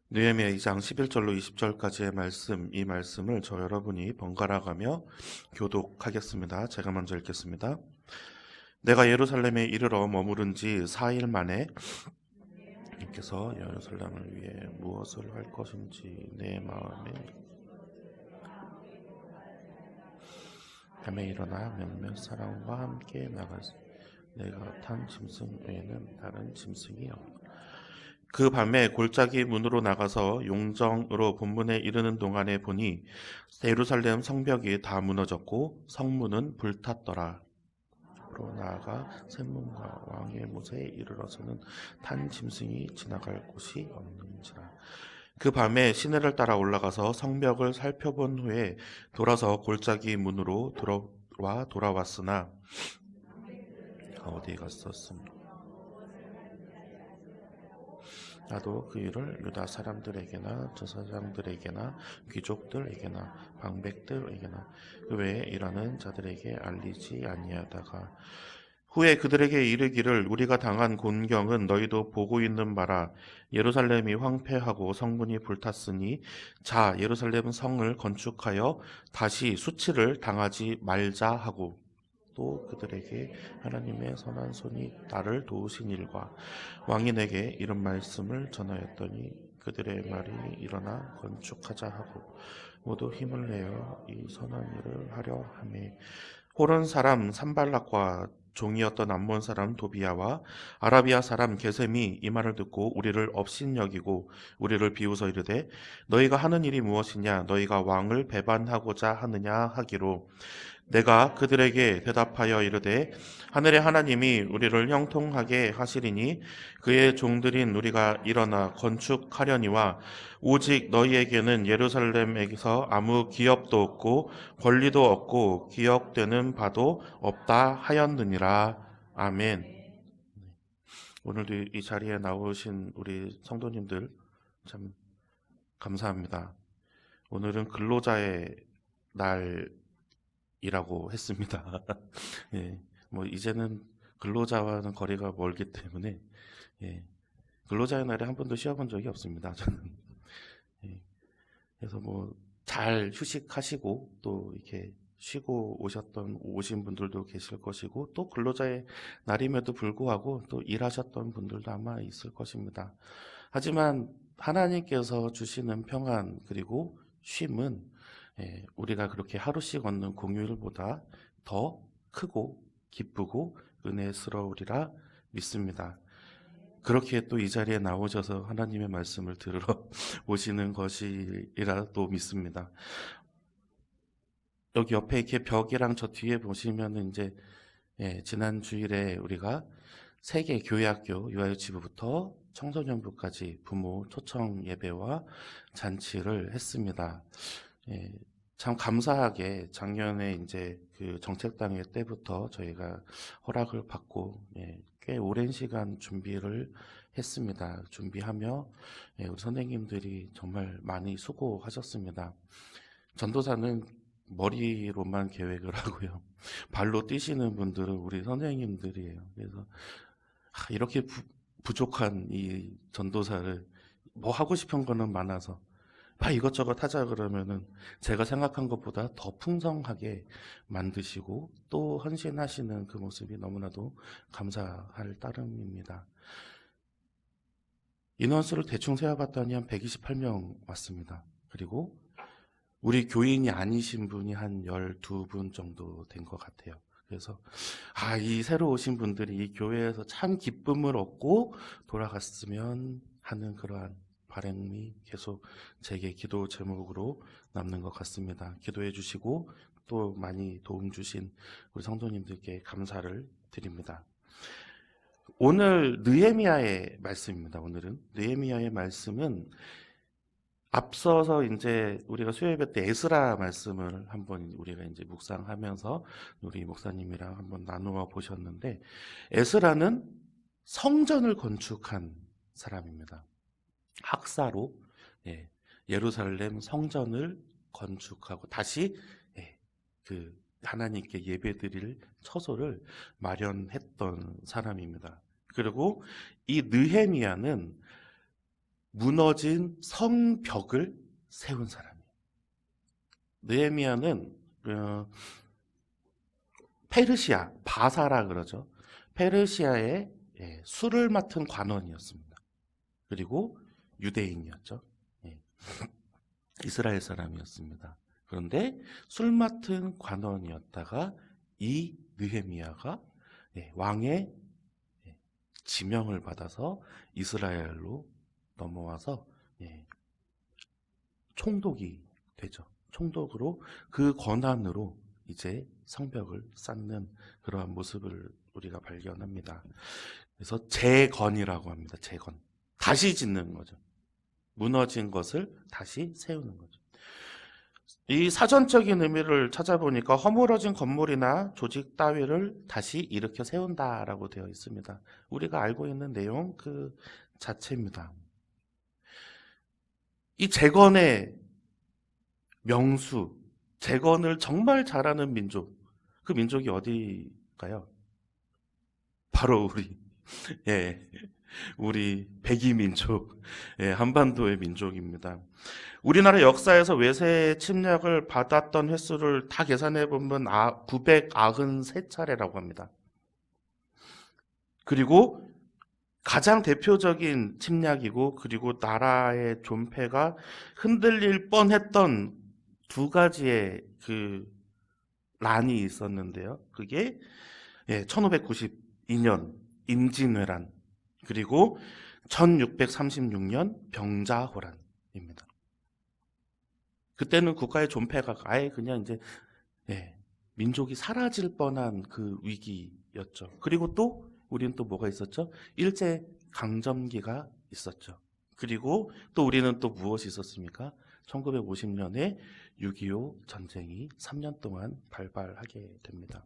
느헤미야 2장 11절로 20절까지의 말씀, 이 말씀을 저 여러분이 번갈아 가며 교독하겠습니다. 제가 먼저 읽겠습니다. 내가 예루살렘에 이르러 머무른 지 4일 만에 주께서 예루살렘을 위해 무엇을 할 것인지 내 마음에 밤에 일어나 몇몇 사람과 함께 나갔으 내가 탄 짐승 외에는 다른 짐승이 없다. 그 밤에 골짜기 문으로 나가서 용정으로 본문에 이르는 동안에 보니 예루살렘 성벽이 다 무너졌고 성문은 불탔더라. 앞으로 나아가 샘문과 왕의 못에 이르러서는 탄 짐승이 지나갈 곳이 없는지라. 그 밤에 시내를 따라 올라가서 성벽을 살펴본 후에 돌아서 골짜기 문으로 돌아왔으나 어디 갔었습니까? 나도 그 일을 유다 사람들에게나 제사장들에게나 귀족들에게나 방백들에게나 그 외에 일하는 자들에게 알리지 아니하다가 후에 그들에게 이르기를 우리가 당한 곤경은 너희도 보고 있는 바라. 예루살렘이 황폐하고 성문이 불탔으니 자 예루살렘 성을 건축하여 다시 수치를 당하지 말자 하고 또 그들에게 하나님의 선한 손이 나를 도우신 일과 왕이 내게 이런 말씀을 전하였더니 그들의 말이 일어나 건축하자 하고 모두 힘을 내어 이 선한 일을 하려 하매 호른 사람 산발락과 종이었던 암몬 사람 도비야와 아라비아 사람 게셈이 이 말을 듣고 우리를 업신여기고 우리를 비웃어 이르되 너희가 하는 일이 무엇이냐 너희가 왕을 배반하고자 하느냐 하기로 내가 그들에게 대답하여 이르되 하늘의 하나님이 우리를 형통하게 하시리니 그의 종들인 우리가 일어나 건축하려니와 오직 너희에게는 예루살렘에서 아무 기업도 없고 권리도 없고 기억되는 바도 없다 하였느니라. 아멘. 오늘도 이 자리에 나오신 우리 성도님들 참 감사합니다. 오늘은 근로자의 날이라고 했습니다. 예, 뭐 이제는 근로자와는 거리가 멀기 때문에 예, 근로자의 날에 한 번도 쉬어본 적이 없습니다. 저는. 예, 그래서 뭐 잘 휴식하시고 또 이렇게 쉬고 오신 분들도 계실 것이고 또 근로자의 날임에도 불구하고 또 일하셨던 분들도 아마 있을 것입니다. 하지만 하나님께서 주시는 평안 그리고 쉼은 우리가 그렇게 하루씩 얻는 공휴일보다 더 크고 기쁘고 은혜스러우리라 믿습니다. 그렇게 또 이 자리에 나오셔서 하나님의 말씀을 들으러 오시는 것이라 또 믿습니다. 여기 옆에 이렇게 벽이랑 저 뒤에 보시면은 이제 지난 주일에 우리가 세계 교회학교 유아유치부부터 청소년부까지 부모 초청 예배와 잔치를 했습니다. 참 감사하게 작년에 이제 그 정책당회 때부터 저희가 허락을 받고 꽤 오랜 시간 준비를 했습니다. 준비하며 우리 선생님들이 정말 많이 수고하셨습니다. 전도사는 머리로만 계획을 하고요. 발로 뛰시는 분들은 우리 선생님들이에요. 그래서 이렇게 부족한 이 전도사를 뭐 하고 싶은 거는 많아서 막 이것저것 하자 그러면은 제가 생각한 것보다 더 풍성하게 만드시고 또 헌신하시는 그 모습이 너무나도 감사할 따름입니다. 인원수를 대충 세어봤더니 한 128명 왔습니다. 그리고 우리 교인이 아니신 분이 한 12분 정도 된 것 같아요. 그래서 이 새로 오신 분들이 이 교회에서 참 기쁨을 얻고 돌아갔으면 하는 그러한 바람이 계속 제게 기도 제목으로 남는 것 같습니다. 기도해 주시고 또 많이 도움 주신 우리 성도님들께 감사를 드립니다. 오늘 느헤미야의 말씀입니다. 오늘은 느헤미야의 말씀은 앞서서 이제 우리가 수요예배 때 에스라 말씀을 한번 우리가 이제 묵상하면서 우리 목사님이랑 한번 나누어 보셨는데 에스라는 성전을 건축한 사람입니다. 학사로 예루살렘 성전을 건축하고 다시 그 하나님께 예배드릴 처소를 마련했던 사람입니다. 그리고 이 느헤미야는 무너진 성벽을 세운 사람이에요. 느헤미야는 페르시아, 바사라 그러죠. 페르시아의 술을 맡은 관원이었습니다. 그리고 유대인이었죠. 이스라엘 사람이었습니다. 그런데 술 맡은 관원이었다가 이 느헤미야가 왕의 지명을 받아서 이스라엘로 넘어와서 총독이 되죠. 총독으로 그 권한으로 이제 성벽을 쌓는 그러한 모습을 우리가 발견합니다. 그래서 재건이라고 합니다. 재건. 다시 짓는 거죠. 무너진 것을 다시 세우는 거죠. 이 사전적인 의미를 찾아보니까 허물어진 건물이나 조직 따위를 다시 일으켜 세운다라고 되어 있습니다. 우리가 알고 있는 내용 그 자체입니다. 이 재건의 명수, 재건을 정말 잘하는 민족, 그 민족이 어디일까요? 바로 우리 백이민족, 한반도의 민족입니다. 우리나라 역사에서 외세 침략을 받았던 횟수를 다 계산해 보면 993차례라고 합니다. 그리고 가장 대표적인 침략이고 그리고 나라의 존폐가 흔들릴 뻔했던 두 가지의 그 난이 있었는데요. 그게 1592년 임진왜란 그리고 1636년 병자호란입니다. 그때는 국가의 존폐가 아예 그냥 이제 민족이 사라질 뻔한 그 위기였죠. 그리고 또 우리는 또 뭐가 있었죠? 일제 강점기가 있었죠. 그리고 또 우리는 또 무엇이 있었습니까? 1950년에 6.25 전쟁이 3년 동안 발발하게 됩니다.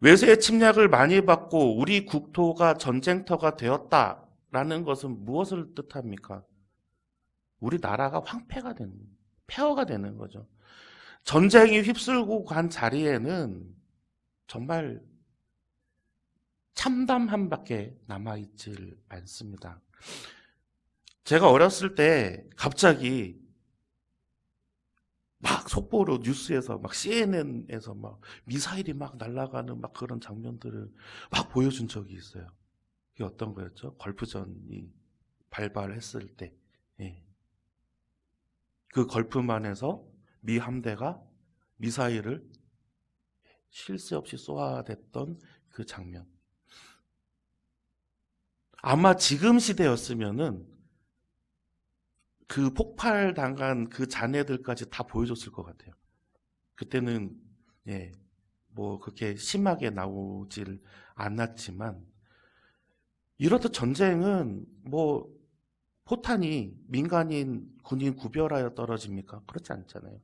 외세의 침략을 많이 받고 우리 국토가 전쟁터가 되었다라는 것은 무엇을 뜻합니까? 우리 나라가 황폐가 되는, 폐허가 되는 거죠. 전쟁이 휩쓸고 간 자리에는 정말 참담함밖에 남아있질 않습니다. 제가 어렸을 때 갑자기 막 속보로 뉴스에서 막 CNN에서 막 미사일이 막 날아가는 막 그런 장면들을 막 보여준 적이 있어요. 그게 어떤 거였죠? 걸프전이 발발했을 때. 그 걸프만에서 미 함대가 미사일을 쉴 새 없이 쏘아댔던 그 장면. 아마 지금 시대였으면은 그 폭발 당한 그 잔해들까지 다 보여줬을 것 같아요. 그때는 뭐 그렇게 심하게 나오질 않았지만 이렇듯 전쟁은 뭐 포탄이 민간인 군인 구별하여 떨어집니까? 그렇지 않잖아요.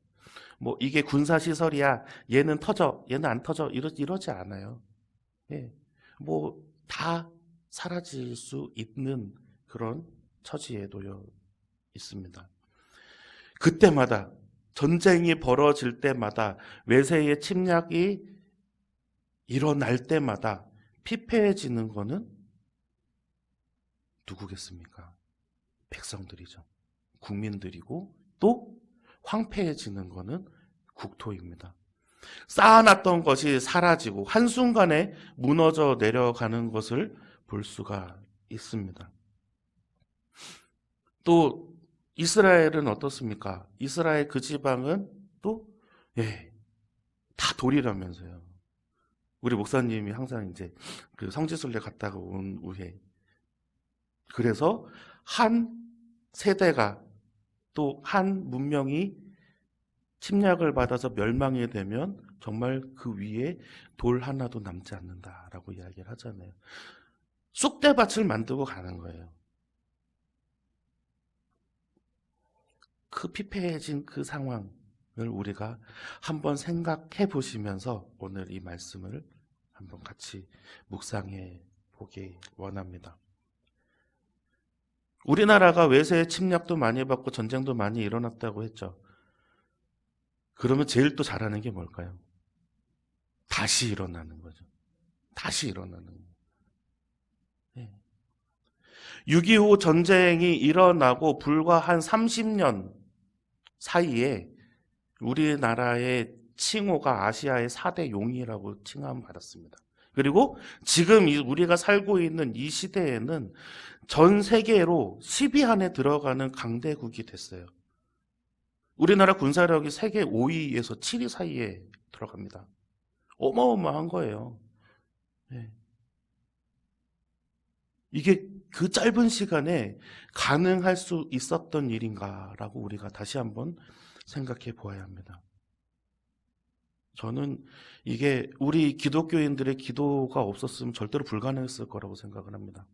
뭐 이게 군사 시설이야. 얘는 터져, 얘는 안 터져. 이러지 않아요. 뭐 다 사라질 수 있는 그런 처지에 놓여 있습니다. 그때마다 전쟁이 벌어질 때마다 외세의 침략이 일어날 때마다 피폐해지는 것은 누구겠습니까? 백성들이죠. 국민들이고 또 황폐해지는 것은 국토입니다. 쌓아놨던 것이 사라지고 한순간에 무너져 내려가는 것을 볼 수가 있습니다. 또 이스라엘은 어떻습니까? 이스라엘 그 지방은 또 다 돌이라면서요. 우리 목사님이 항상 이제 그 성지순례 갔다가 온 후에 그래서 한 세대가 또 한 문명이 침략을 받아서 멸망이 되면 정말 그 위에 돌 하나도 남지 않는다라고 이야기를 하잖아요. 쑥대밭을 만들고 가는 거예요. 그 피폐해진 그 상황을 우리가 한번 생각해 보시면서 오늘 이 말씀을 한번 같이 묵상해 보기 원합니다. 우리나라가 외세 침략도 많이 받고 전쟁도 많이 일어났다고 했죠. 그러면 제일 또 잘하는 게 뭘까요? 다시 일어나는 거죠. 다시 일어나는 거예요. 6.25 전쟁이 일어나고 불과 한 30년 사이에 우리나라의 칭호가 아시아의 4대 용이라고 칭함받았습니다. 그리고 지금 우리가 살고 있는 이 시대에는 전 세계로 10위 안에 들어가는 강대국이 됐어요. 우리나라 군사력이 세계 5위에서 7위 사이에 들어갑니다. 어마어마한 거예요. 네. 이게 그 짧은 시간에 가능할 수 있었던 일인가라고 우리가 다시 한번 생각해 보아야 합니다. 저는 이게 우리 기독교인들의 기도가 없었으면 절대로 불가능했을 거라고 생각을 합니다.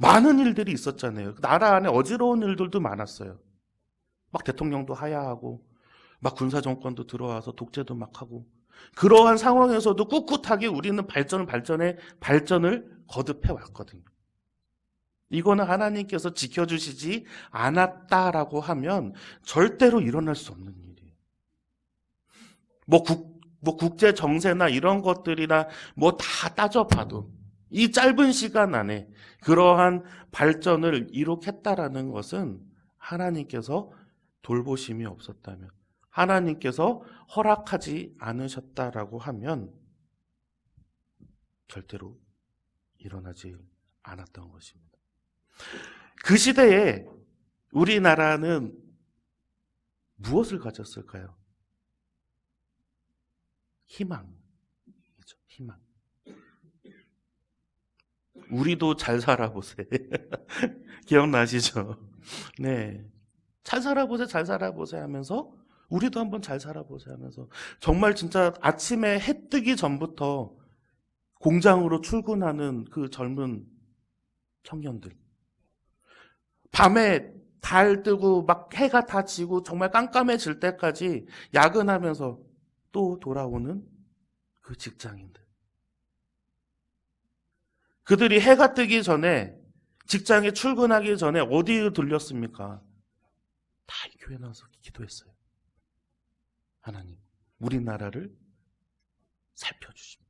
많은 일들이 있었잖아요. 나라 안에 어지러운 일들도 많았어요. 막 대통령도 하야하고 막 군사정권도 들어와서 독재도 막 하고, 그러한 상황에서도 꿋꿋하게 우리는 발전을 거듭해 왔거든요. 이거는 하나님께서 지켜주시지 않았다라고 하면 절대로 일어날 수 없는 일이에요. 국제 정세나 이런 것들이나 다 따져봐도 이 짧은 시간 안에 그러한 발전을 이룩했다라는 것은 하나님께서 돌보심이 없었다면, 하나님께서 허락하지 않으셨다라고 하면 절대로 일어나지 않았던 것입니다. 그 시대에 우리나라는 무엇을 가졌을까요? 희망이죠. 희망. 우리도 잘 살아보세요. 기억나시죠? 네. 잘 살아보세요 하면서, 우리도 한번 잘 살아보세요 하면서, 정말 진짜 아침에 해 뜨기 전부터 공장으로 출근하는 그 젊은 청년들, 밤에 달 뜨고 막 해가 다 지고 정말 깜깜해질 때까지 야근하면서 또 돌아오는 그 직장인들, 그들이 해가 뜨기 전에, 직장에 출근하기 전에 어디에 들렸습니까? 다 교회 나와서 기도했어요. 하나님, 우리나라를 살펴주십니다.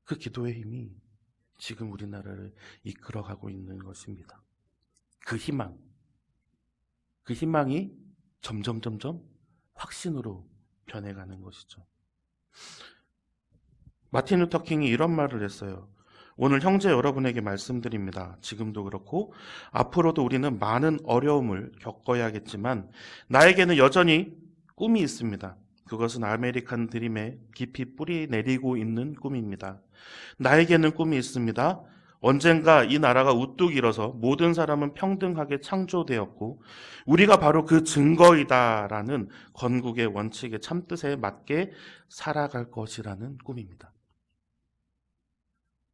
그 기도의 힘이 지금 우리나라를 이끌어가고 있는 것입니다. 그 희망이 점점 확신으로 변해가는 것이죠. 마틴 루터 킹이 이런 말을 했어요. 오늘 형제 여러분에게 말씀드립니다. 지금도 그렇고 앞으로도 우리는 많은 어려움을 겪어야겠지만 나에게는 여전히 꿈이 있습니다. 그것은 아메리칸 드림에 깊이 뿌리 내리고 있는 꿈입니다. 나에게는 꿈이 있습니다. 언젠가 이 나라가 우뚝 일어서 모든 사람은 평등하게 창조되었고 우리가 바로 그 증거이다라는 건국의 원칙의 참뜻에 맞게 살아갈 것이라는 꿈입니다.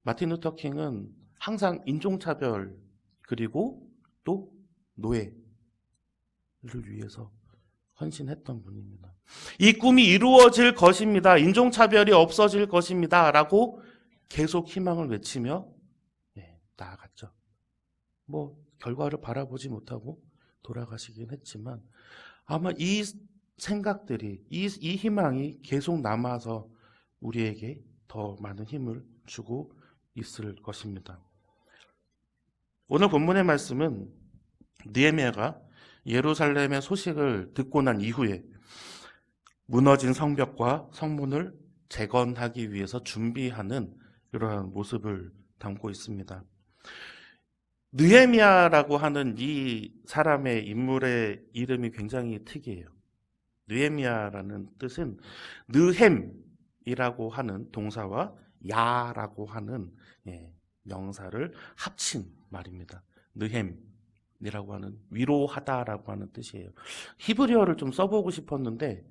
마틴 루터 킹은 항상 인종차별 그리고 또 노예를 위해서 헌신했던 분입니다. 이 꿈이 이루어질 것입니다. 인종차별이 없어질 것입니다. 라고 계속 희망을 외치며 나아갔죠. 결과를 바라보지 못하고 돌아가시긴 했지만 아마 이 생각들이, 이 희망이 계속 남아서 우리에게 더 많은 힘을 주고 있을 것입니다. 오늘 본문의 말씀은 느헤미야가 예루살렘의 소식을 듣고 난 이후에 무너진 성벽과 성문을 재건하기 위해서 준비하는 이러한 모습을 담고 있습니다. 느헤미야라고 하는 이 사람의 인물의 이름이 굉장히 특이해요. 느헤미야라는 뜻은 느햄이라고 하는 동사와 야라고 하는 명사를 합친 말입니다. 느햄이라고 하는 위로하다라고 하는 뜻이에요. 히브리어를 좀 써보고 싶었는데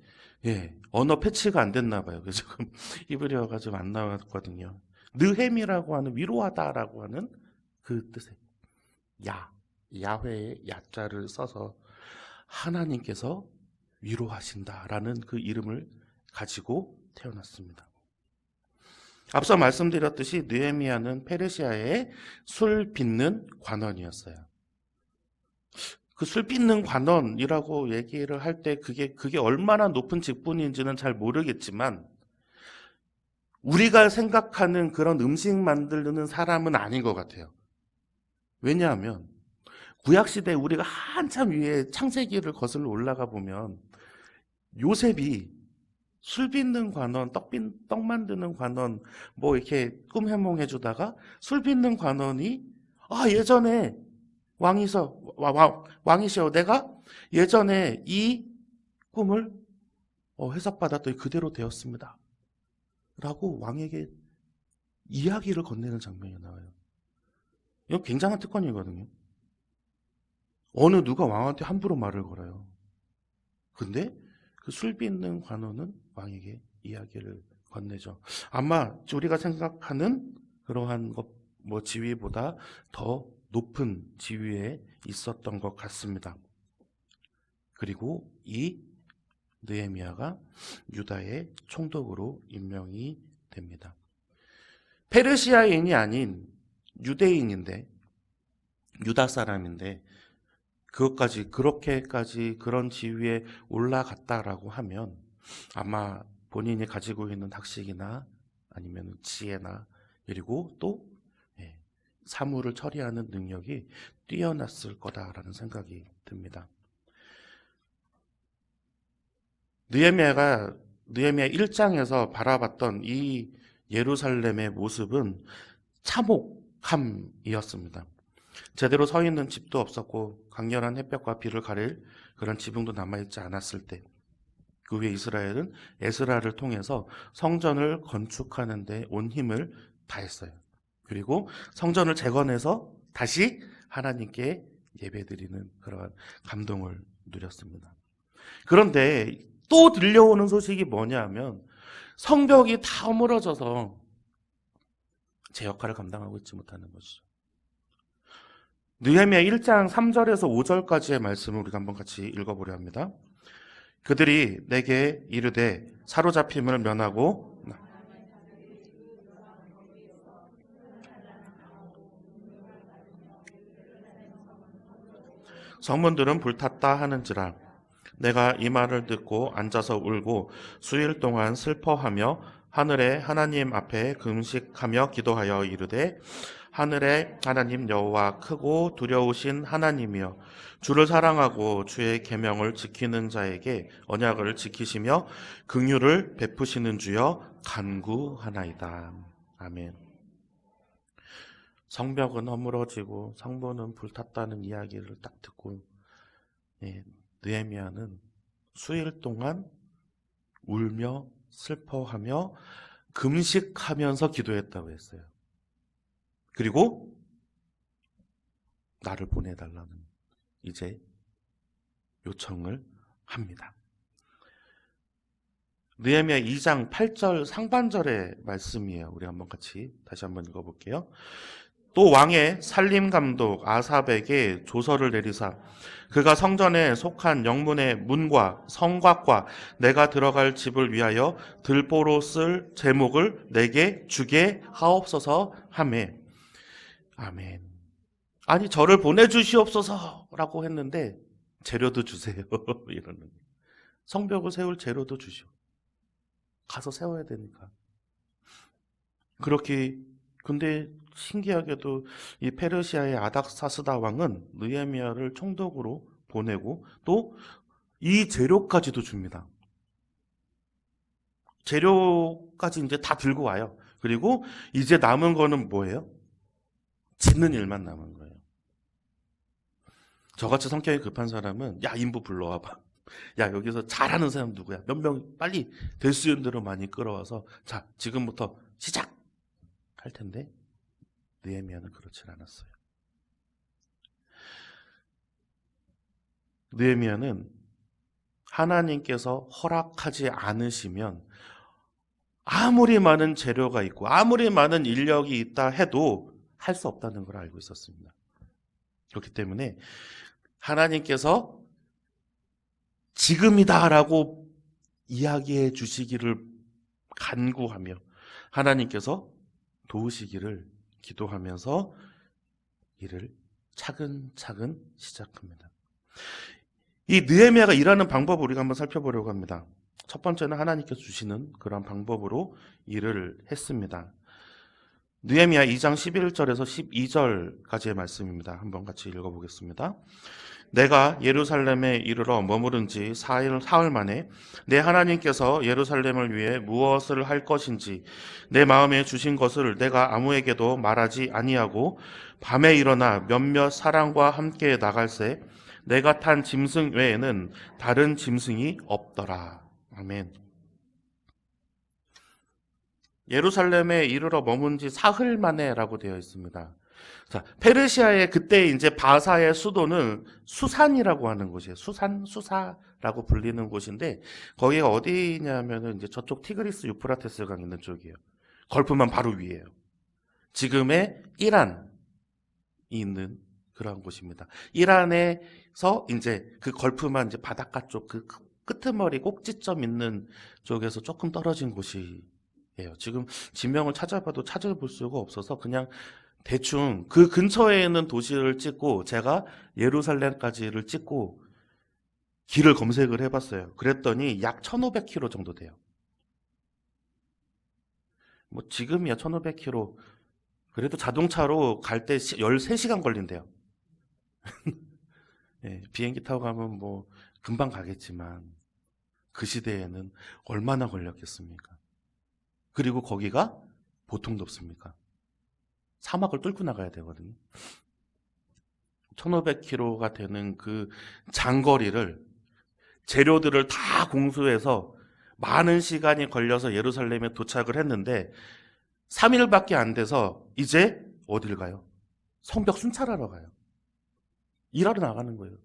언어 패치가 안 됐나 봐요. 그래서 지금 히브리어가 좀 안 나왔거든요. 느햄이라고 하는 위로하다라고 하는 그 뜻의 야훼의 야자를 써서 하나님께서 위로하신다라는 그 이름을 가지고 태어났습니다. 앞서 말씀드렸듯이 느헤미야는 페르시아의 술 빚는 관원이었어요. 그 술 빚는 관원이라고 얘기를 할 때 그게 얼마나 높은 직분인지는 잘 모르겠지만 우리가 생각하는 그런 음식 만드는 사람은 아닌 것 같아요. 왜냐하면 구약시대에 우리가 한참 위에 창세기를 거슬러 올라가 보면 요셉이 술 빚는 관원, 떡 만드는 관원, 뭐 이렇게 꿈 해몽해 주다가 술 빚는 관원이 예전에 왕이시여 내가 예전에 이 꿈을 해석받았더니 그대로 되었습니다. 라고 왕에게 이야기를 건네는 장면이 나와요. 이건 굉장한 특권이거든요. 어느 누가 왕한테 함부로 말을 걸어요. 근데 그 술 빚는 관원은 왕에게 이야기를 건네죠. 아마 우리가 생각하는 그러한 지위보다 더 높은 지위에 있었던 것 같습니다. 그리고 이 느헤미야가 유다의 총독으로 임명이 됩니다. 페르시아인이 아닌 유대인인데, 유다 사람인데 그렇게까지 그런 지위에 올라갔다라고 하면 아마 본인이 가지고 있는 학식이나 아니면 지혜나 그리고 또 사물을 처리하는 능력이 뛰어났을 거다라는 생각이 듭니다. 느헤미야 1장에서 바라봤던 이 예루살렘의 모습은 참혹함이었습니다. 제대로 서 있는 집도 없었고 강렬한 햇볕과 비를 가릴 그런 지붕도 남아있지 않았을 때 그 후에 이스라엘은 에스라를 통해서 성전을 건축하는 데 온 힘을 다했어요. 그리고 성전을 재건해서 다시 하나님께 예배드리는 그러한 감동을 누렸습니다. 그런데 또 들려오는 소식이 뭐냐 하면 성벽이 다 허물어져서 제 역할을 감당하고 있지 못하는 것이죠. 느헤미야 1장 3절에서 5절까지의 말씀을 우리가 한번 같이 읽어보려 합니다. 그들이 내게 이르되 사로잡힘을 면하고 성문들은 불탔다 하는지라 내가 이 말을 듣고 앉아서 울고 수일 동안 슬퍼하며 하늘의 하나님 앞에 금식하며 기도하여 이르되 하늘의 하나님 여호와 크고 두려우신 하나님이여 주를 사랑하고 주의 계명을 지키는 자에게 언약을 지키시며 긍휼을 베푸시는 주여 간구하나이다. 아멘. 성벽은 허물어지고 성문은 불탔다는 이야기를 딱 듣고 느헤미야는 수일 동안 울며 슬퍼하며 금식하면서 기도했다고 했어요. 그리고 나를 보내달라는 이제 요청을 합니다. 느헤미야 2장 8절 상반절의 말씀이에요. 우리 한번 같이 다시 한번 읽어볼게요. 또 왕의 살림감독 아삽에게 조서를 내리사 그가 성전에 속한 영문의 문과 성곽과 내가 들어갈 집을 위하여 들보로 쓸 제목을 내게 주게 하옵소서 하매 아멘. 아니 저를 보내주시옵소서라고 했는데 재료도 주세요. 이러는 성벽을 세울 재료도 주시오. 가서 세워야 되니까. 그렇게 근데 신기하게도 이 페르시아의 아닥사스다 왕은 느헤미야를 총독으로 보내고 또 이 재료까지도 줍니다. 재료까지 이제 다 들고 와요. 그리고 이제 남은 거는 뭐예요? 짓는 일만 남은 거예요. 저같이 성격이 급한 사람은 야 인부 불러와봐. 야 여기서 잘하는 사람 누구야? 몇 명 빨리 될 수 있는 대로 많이 끌어와서 자 지금부터 시작! 할 텐데 느헤미야는 그렇지 않았어요. 느헤미야는 하나님께서 허락하지 않으시면 아무리 많은 재료가 있고 아무리 많은 인력이 있다 해도 할 수 없다는 걸 알고 있었습니다. 그렇기 때문에 하나님께서 지금이다라고 이야기해 주시기를 간구하며 하나님께서 도우시기를 기도하면서 일을 차근차근 시작합니다. 이 느헤미야가 일하는 방법을 우리가 한번 살펴보려고 합니다. 첫 번째는 하나님께서 주시는 그런 방법으로 일을 했습니다. 느헤미야 2장 11절에서 12절까지의 말씀입니다. 한번 같이 읽어보겠습니다. 내가 예루살렘에 이르러 머무른 지 사흘 만에 내 하나님께서 예루살렘을 위해 무엇을 할 것인지 내 마음에 주신 것을 내가 아무에게도 말하지 아니하고 밤에 일어나 몇몇 사람과 함께 나갈새 내가 탄 짐승 외에는 다른 짐승이 없더라. 아멘. 예루살렘에 이르러 머문 지 사흘 만에라고 되어 있습니다. 자, 페르시아의 그때 이제 바사의 수도는 수산이라고 하는 곳이에요. 수사라고 불리는 곳인데 거기가 어디냐면은 이제 저쪽 티그리스 유프라테스 강 있는 쪽이에요. 걸프만 바로 위에요. 지금의 이란이 있는 그런 곳입니다. 이란에서 이제 그 걸프만 이제 바닷가 쪽 그 끄트머리 꼭지점 있는 쪽에서 조금 떨어진 곳이에요. 지금 지명을 찾아봐도 찾아볼 수가 없어서 그냥 대충 그 근처에 있는 도시를 찍고 제가 예루살렘까지를 찍고 길을 검색을 해봤어요. 그랬더니 약 1500km 정도 돼요. 뭐 지금이야 1500km. 그래도 자동차로 갈 때 13시간 걸린대요. 네, 비행기 타고 가면 뭐 금방 가겠지만 그 시대에는 얼마나 걸렸겠습니까? 그리고 거기가 보통 덥습니까? 사막을 뚫고 나가야 되거든요. 1500km가 되는 그 장거리를 재료들을 다 공수해서 많은 시간이 걸려서 예루살렘에 도착을 했는데 3일밖에 안 돼서 이제 어딜 가요? 성벽 순찰하러 가요. 일하러 나가는 거예요.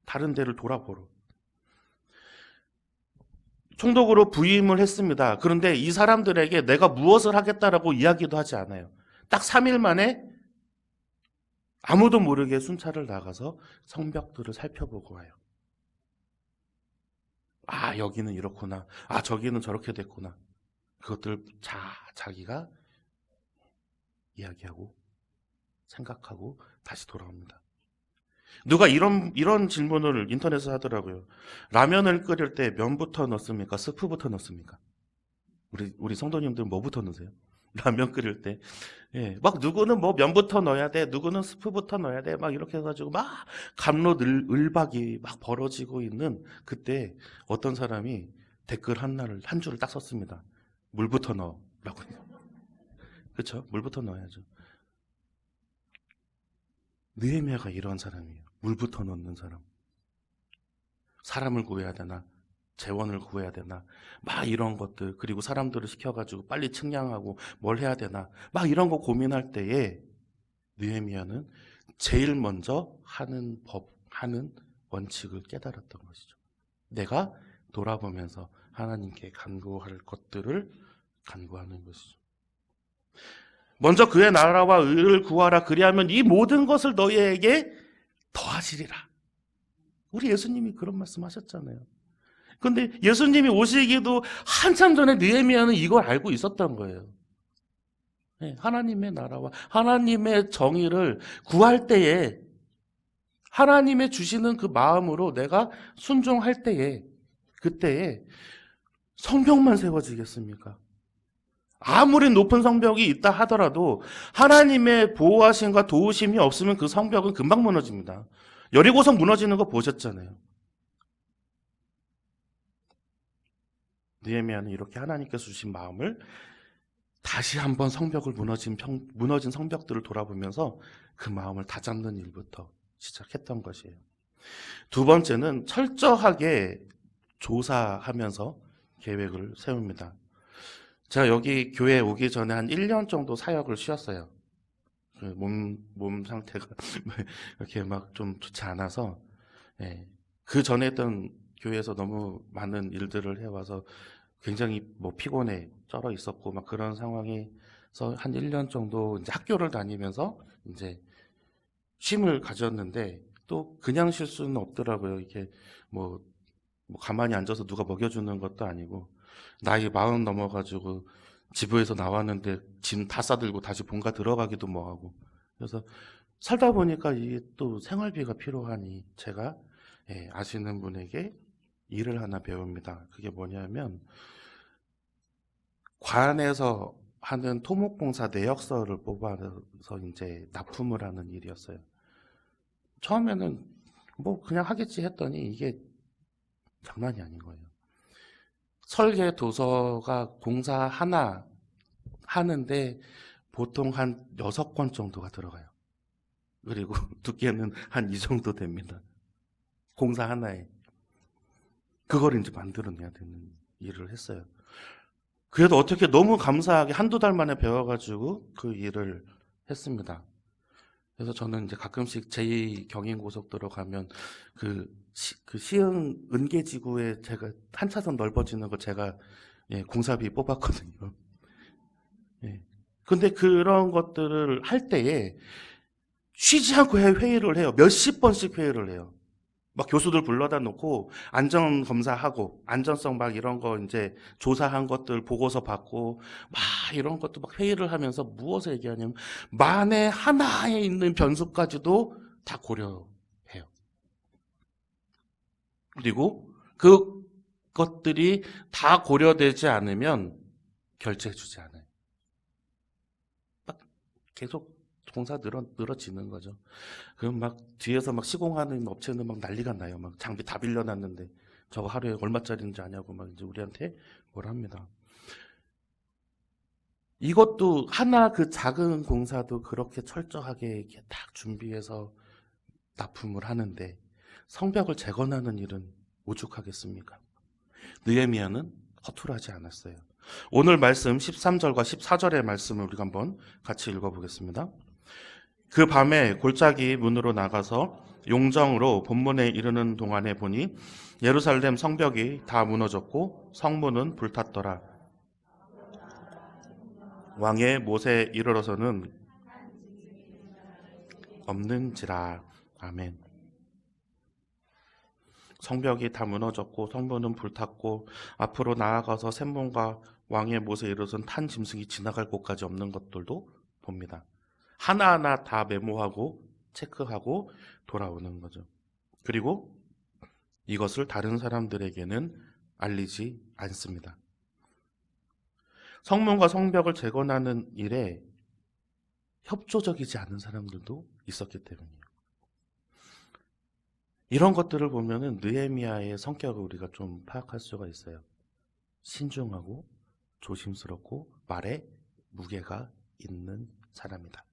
다른 데를 돌아보러. 총독으로 부임을 했습니다. 그런데 이 사람들에게 내가 무엇을 하겠다라고 이야기도 하지 않아요. 딱 3일 만에 아무도 모르게 순찰을 나가서 성벽들을 살펴보고 와요. 아, 여기는 이렇구나. 아, 저기는 저렇게 됐구나. 그것들 자기가 이야기하고 생각하고 다시 돌아옵니다. 누가 이런 질문을 인터넷에서 하더라고요. 라면을 끓일 때 면부터 넣습니까? 스프부터 넣습니까? 우리 성도님들 뭐부터 넣으세요? 라면 끓일 때. 예, 막 누구는 뭐 면부터 넣어야 돼, 누구는 스프부터 넣어야 돼, 막 이렇게 해가지고 막 갑론을박이 막 벌어지고 있는 그때 어떤 사람이 댓글 한 줄을 딱 썼습니다. 물부터 넣으라고. 그렇죠? 물부터 넣어야죠. 느헤미야가 이런 사람이에요. 물부터 넣는 사람. 사람을 구해야 되나? 재원을 구해야 되나? 막 이런 것들, 그리고 사람들을 시켜가지고 빨리 측량하고 뭘 해야 되나? 막 이런 거 고민할 때에 느헤미야는 제일 먼저 하는 원칙을 깨달았던 것이죠. 내가 돌아보면서 하나님께 간구할 것들을 간구하는 것이죠. 먼저 그의 나라와 의를 구하라. 그리하면 이 모든 것을 너희에게 더하시리라. 우리 예수님이 그런 말씀하셨잖아요. 그런데 예수님이 오시기도 한참 전에 느헤미야는 이걸 알고 있었던 거예요. 네, 하나님의 나라와 하나님의 정의를 구할 때에 하나님의 주시는 그 마음으로 내가 순종할 때에 그때에 성벽만 세워지겠습니까? 아무리 높은 성벽이 있다 하더라도 하나님의 보호하심과 도우심이 없으면 그 성벽은 금방 무너집니다. 여리고성 무너지는 거 보셨잖아요. 느헤미야는 이렇게 하나님께서 주신 마음을 다시 한번 무너진 성벽들을 돌아보면서 그 마음을 다잡는 일부터 시작했던 것이에요. 두 번째는 철저하게 조사하면서 계획을 세웁니다. 제가 여기 교회에 오기 전에 한 1년 정도 사역을 쉬었어요. 몸 상태가 이렇게 막 좀 좋지 않아서, 예. 그 전에 했던 교회에서 너무 많은 일들을 해와서 굉장히 뭐 피곤해 쩔어 있었고 막 그런 상황에서 한 1년 정도 이제 학교를 다니면서 이제 쉼을 가졌는데 또 그냥 쉴 수는 없더라고요. 이렇게 뭐 가만히 앉아서 누가 먹여주는 것도 아니고 나이 40 넘어가지고 집에서 나왔는데 짐 다 싸들고 다시 본가 들어가기도 뭐하고 그래서 살다 보니까 이게 또 생활비가 필요하니 제가 아시는 분에게 일을 하나 배웁니다. 그게 뭐냐면 관에서 하는 토목공사 내역서를 뽑아서 이제 납품을 하는 일이었어요. 처음에는 뭐 그냥 하겠지 했더니 이게 장난이 아닌 거예요. 설계 도서가 공사 하나 하는데 보통 한 6권 정도가 들어가요. 그리고 두께는 한 이 정도 됩니다. 공사 하나에. 그걸 이제 만들어내야 되는 일을 했어요. 그래도 어떻게 너무 감사하게 한두 달 만에 배워가지고 그 일을 했습니다. 그래서 저는 이제 가끔씩 제2경인고속도로 가면 그 시흥 은계지구에 제가 한 차선 넓어지는 거 제가 공사비 뽑았거든요. 예. 근데 그런 것들을 할 때에 쉬지 않고 회의를 해요. 몇십 번씩 회의를 해요. 막 교수들 불러다 놓고 안전 검사하고 안전성 막 이런 거 이제 조사한 것들 보고서 받고 막 이런 것도 막 회의를 하면서 무엇을 얘기하냐면 만에 하나에 있는 변수까지도 다 고려해요. 그리고 그것들이 다 고려되지 않으면 결제해 주지 않아요. 막 계속 공사 늘어지는 거죠. 그럼 막 뒤에서 막 시공하는 업체는 막 난리가 나요. 막 장비 다 빌려놨는데 저거 하루에 얼마짜리인지 아냐고 막 이제 우리한테 뭘 합니다. 이것도 하나 그 작은 공사도 그렇게 철저하게 이렇게 딱 준비해서 납품을 하는데 성벽을 재건하는 일은 오죽하겠습니까? 느헤미야는 허투루하지 않았어요. 오늘 말씀 13절과 14절의 말씀을 우리가 한번 같이 읽어보겠습니다. 그 밤에 골짜기 문으로 나가서 용정으로 본문에 이르는 동안에 보니 예루살렘 성벽이 다 무너졌고 성문은 불탔더라. 왕의 못에 이르러서는 없는지라. 아멘. 성벽이 다 무너졌고 성문은 불탔고 앞으로 나아가서 샘문과 왕의 못에 이르러선 탄 짐승이 지나갈 곳까지 없는 것들도 봅니다. 하나하나 다 메모하고 체크하고 돌아오는 거죠. 그리고 이것을 다른 사람들에게는 알리지 않습니다. 성문과 성벽을 재건하는 일에 협조적이지 않은 사람들도 있었기 때문이에요. 이런 것들을 보면은 느헤미야의 성격을 우리가 좀 파악할 수가 있어요. 신중하고 조심스럽고 말에 무게가 있는 사람이다.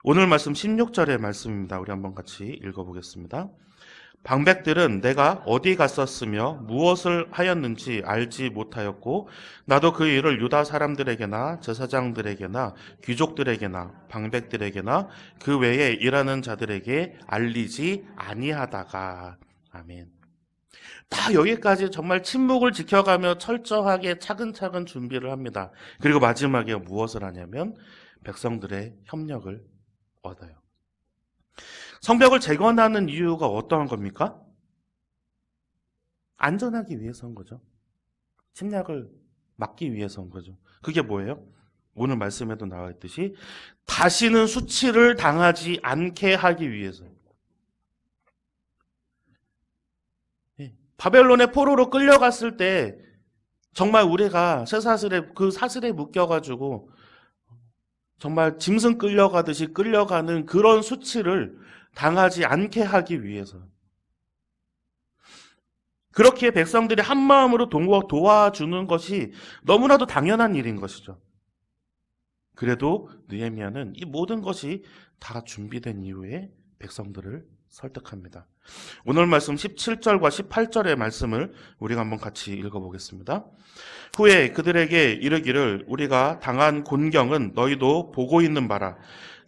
오늘 말씀 16절의 말씀입니다. 우리 한번 같이 읽어보겠습니다. 방백들은 내가 어디 갔었으며 무엇을 하였는지 알지 못하였고 나도 그 일을 유다 사람들에게나 제사장들에게나 귀족들에게나 방백들에게나 그 외에 일하는 자들에게 알리지 아니하다가. 아멘. 다 여기까지 정말 침묵을 지켜가며 철저하게 차근차근 준비를 합니다. 그리고 마지막에 무엇을 하냐면 백성들의 협력을 얻어요. 성벽을 재건하는 이유가 어떠한 겁니까? 안전하기 위해서인 거죠. 침략을 막기 위해서인 거죠. 그게 뭐예요? 오늘 말씀에도 나와 있듯이 다시는 수치를 당하지 않게 하기 위해서. 바벨론의 포로로 끌려갔을 때 정말 우리가 쇠사슬에 그 사슬에 묶여가지고 정말 짐승 끌려가듯이 끌려가는 그런 수치를 당하지 않게 하기 위해서. 그렇게 백성들이 한 마음으로 도와주는 것이 너무나도 당연한 일인 것이죠. 그래도 느헤미야는 이 모든 것이 다 준비된 이후에 백성들을 설득합니다. 오늘 말씀 17절과 18절의 말씀을 우리가 한번 같이 읽어보겠습니다. 후에 그들에게 이르기를 우리가 당한 곤경은 너희도 보고 있는 바라.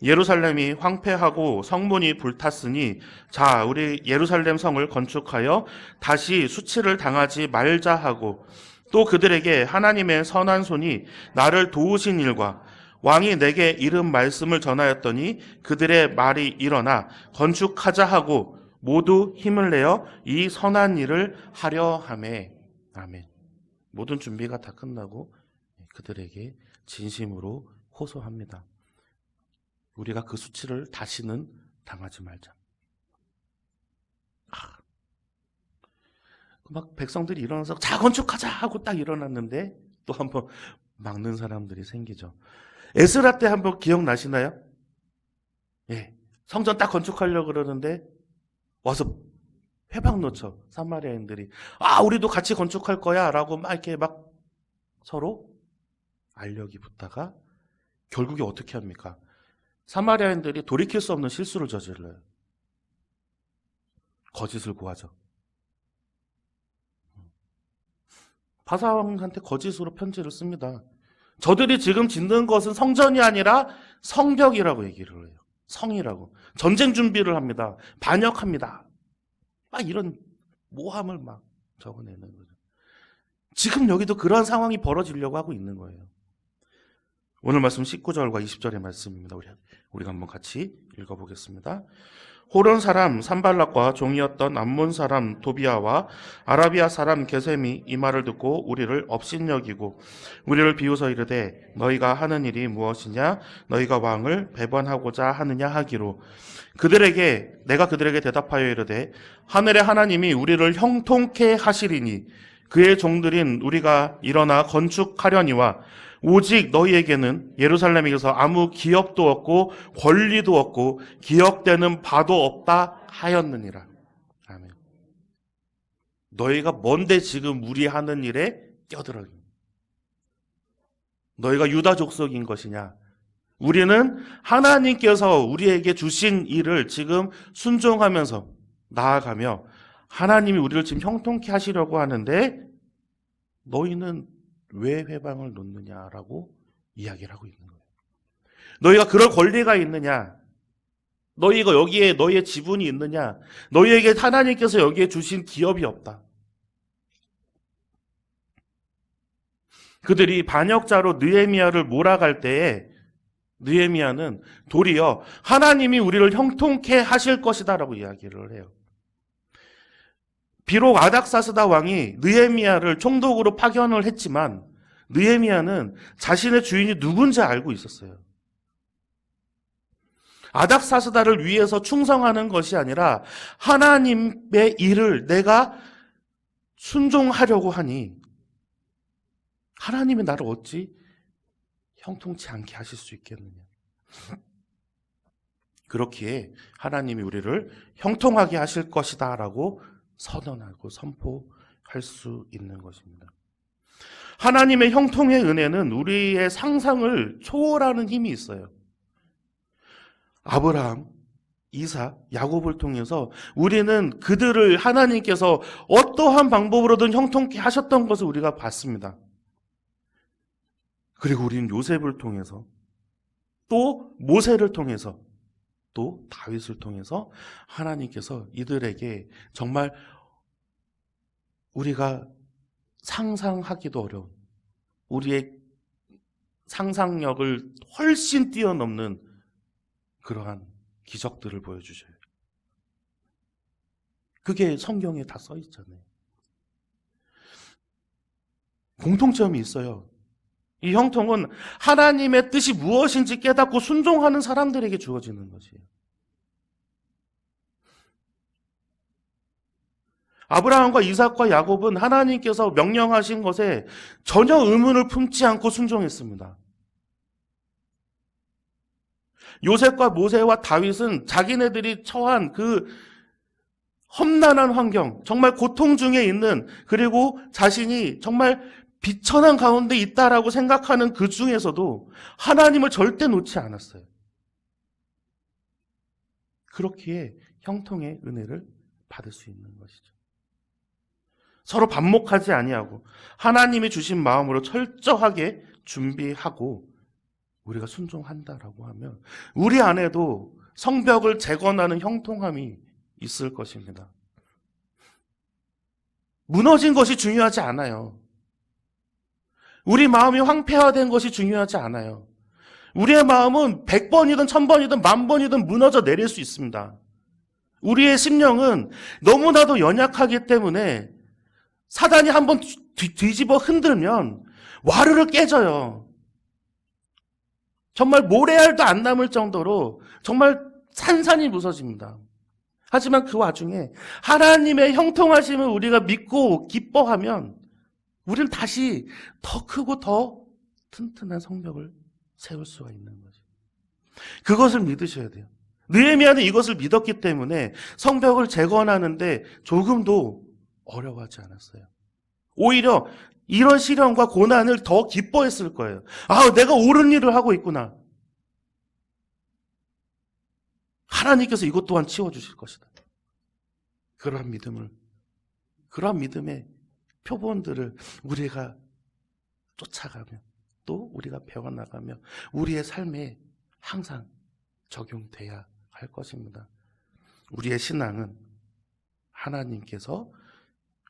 예루살렘이 황폐하고 성문이 불탔으니 자 우리 예루살렘 성을 건축하여 다시 수치를 당하지 말자 하고 또 그들에게 하나님의 선한 손이 나를 도우신 일과 왕이 내게 이른 말씀을 전하였더니 그들의 말이 일어나 건축하자 하고 모두 힘을 내어 이 선한 일을 하려 하매. 아멘. 모든 준비가 다 끝나고 그들에게 진심으로 호소합니다. 우리가 그 수치를 다시는 당하지 말자. 막 백성들이 일어나서 자 건축하자 하고 딱 일어났는데 또 한번 막는 사람들이 생기죠. 에스라 때 한번 기억나시나요? 예. 성전 딱 건축하려고 그러는데 와서 회방 놓쳐. 사마리아인들이 우리도 같이 건축할 거야 라고 막 이렇게 막 서로 알력이 붙다가 결국에 어떻게 합니까? 사마리아인들이 돌이킬 수 없는 실수를 저질러요. 거짓을 고하죠. 바사왕한테 거짓으로 편지를 씁니다. 저들이 지금 짓는 것은 성전이 아니라 성벽이라고 얘기를 해요. 성이라고. 전쟁 준비를 합니다. 반역합니다. 막 이런 모함을 막 적어내는 거죠. 지금 여기도 그런 상황이 벌어지려고 하고 있는 거예요. 오늘 말씀 19절과 20절의 말씀입니다. 우리가 한번 같이 읽어보겠습니다. 호론 사람 산발락과 종이었던 암몬 사람 도비아와 아라비아 사람 게셈이 이 말을 듣고 우리를 업신여기고 우리를 비웃어 이르되 너희가 하는 일이 무엇이냐 너희가 왕을 배반하고자 하느냐 하기로 내가 그들에게 대답하여 이르되 하늘의 하나님이 우리를 형통케 하시리니 그의 종들인 우리가 일어나 건축하려니와 오직 너희에게는 예루살렘에서 아무 기업도 없고 권리도 없고 기억되는 바도 없다 하였느니라. 아멘. 너희가 뭔데 지금 우리 하는 일에 껴들어? 너희가 유다 족속인 것이냐? 우리는 하나님께서 우리에게 주신 일을 지금 순종하면서 나아가며 하나님이 우리를 지금 형통케 하시려고 하는데 너희는 왜 회방을 놓느냐라고 이야기를 하고 있는 거예요. 너희가 그럴 권리가 있느냐? 너희가 여기에 너희의 지분이 있느냐? 너희에게 하나님께서 여기에 주신 기업이 없다. 그들이 반역자로 느헤미야를 몰아갈 때에 느헤미야는 도리어 하나님이 우리를 형통케 하실 것이다 라고 이야기를 해요. 비록 아닥사스다 왕이 느헤미야를 총독으로 파견을 했지만 느헤미야는 자신의 주인이 누군지 알고 있었어요. 아닥사스다를 위해서 충성하는 것이 아니라 하나님의 일을 내가 순종하려고 하니 하나님이 나를 어찌 형통치 않게 하실 수 있겠느냐. 그렇기에 하나님이 우리를 형통하게 하실 것이다 라고 선언하고 선포할 수 있는 것입니다. 하나님의 형통의 은혜는 우리의 상상을 초월하는 힘이 있어요. 아브라함, 이삭, 야곱을 통해서 우리는 그들을 하나님께서 어떠한 방법으로든 형통케 하셨던 것을 우리가 봤습니다. 그리고 우리는 요셉을 통해서 또 모세를 통해서 또 다윗을 통해서 하나님께서 이들에게 정말 우리가 상상하기도 어려운 우리의 상상력을 훨씬 뛰어넘는 그러한 기적들을 보여주셔요. 그게 성경에 다 써 있잖아요. 공통점이 있어요. 이 형통은 하나님의 뜻이 무엇인지 깨닫고 순종하는 사람들에게 주어지는 것이에요. 아브라함과 이삭과 야곱은 하나님께서 명령하신 것에 전혀 의문을 품지 않고 순종했습니다. 요셉과 모세와 다윗은 자기네들이 처한 그 험난한 환경, 정말 고통 중에 있는, 그리고 자신이 정말 비천한 가운데 있다라고 생각하는 그 중에서도 하나님을 절대 놓지 않았어요. 그렇기에 형통의 은혜를 받을 수 있는 것이죠. 서로 반목하지 아니하고 하나님이 주신 마음으로 철저하게 준비하고 우리가 순종한다라고 하면 우리 안에도 성벽을 재건하는 형통함이 있을 것입니다. 무너진 것이 중요하지 않아요. 우리 마음이 황폐화된 것이 중요하지 않아요. 우리의 마음은 100번이든 1000번이든 10,000번이든 무너져 내릴 수 있습니다. 우리의 심령은 너무나도 연약하기 때문에 사단이 한번 뒤집어 흔들면 와르르 깨져요. 정말 모래알도 안 남을 정도로 정말 산산이 무너집니다. 하지만 그 와중에 하나님의 형통하심을 우리가 믿고 기뻐하면 우리는 다시 더 크고 더 튼튼한 성벽을 세울 수가 있는 거죠. 그것을 믿으셔야 돼요. 느헤미야는 이것을 믿었기 때문에 성벽을 재건하는데 조금도 어려워하지 않았어요. 오히려 이런 시련과 고난을 더 기뻐했을 거예요. 아, 내가 옳은 일을 하고 있구나. 하나님께서 이것 또한 치워주실 것이다. 그러한 믿음의 표본들을 우리가 쫓아가며 또 우리가 배워나가며 우리의 삶에 항상 적용돼야 할 것입니다. 우리의 신앙은 하나님께서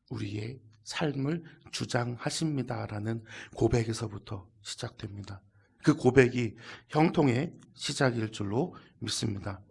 우리의 삶을 주장하십니다라는 고백에서부터 시작됩니다. 그 고백이 형통의 시작일 줄로 믿습니다.